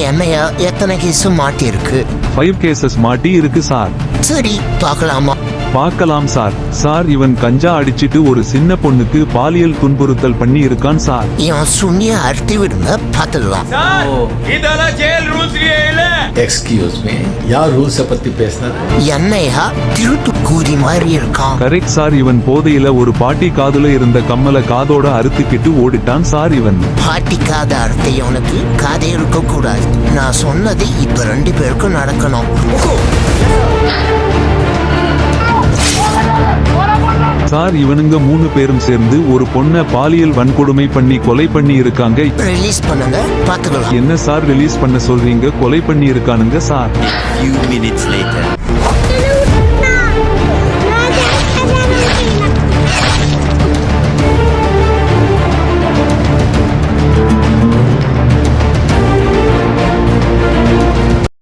என்னையா எத்தனை கேஸ் மாட்டி இருக்கு? 5 கேசஸ் மாட்டி இருக்கு சார். சரி பார்க்கலாமா? பார்க்கலாம் சார். சார் இவன் கஞ்சா அடிச்சிட்டு ஒரு சின்ன பொண்ணுக்கு பாலியல் துன்புறுத்தல் பண்ணி இருக்கான் சார். இவன் சுண்ணிய அறுத்தி விடுங்க பார்த்துடலாம். இதெல்லாம் ஜெயில் ரூல்ஸ் இல்ல. எக்ஸ்கியூஸ் மீ, யார் ரூல்ஸ பத்தி பேசுறது? என்னையா திருட்டு கூதி மாதிரி இருக்கான். Correct sir. இவன் போதையில ஒரு பாட்டி காதுல இருந்த கம்மல காதோட அறுத்துக்கிட்டு ஓடிட்டான் சார். இவன் பாட்டி காத அறுத்தையவனுக்கு காதே இருக்க கூடாது. நான் சொன்னது இப்ப 2 பேருக்கும் நடக்கணும். சார் இவனுங்க 3 பேரும் சேர்ந்து ஒரு பொண்ணை பாலியல் வன்கொடுமை பண்ணி கொலை பண்ணி இருக்காங்க. ரிலீஸ் பண்ணுங்க பார்த்துக்கலாம். என்ன சார் ரிலீஸ் பண்ண சொல்றீங்க? கொலை பண்ணி இருக்கானுங்க சார். Few minutes later.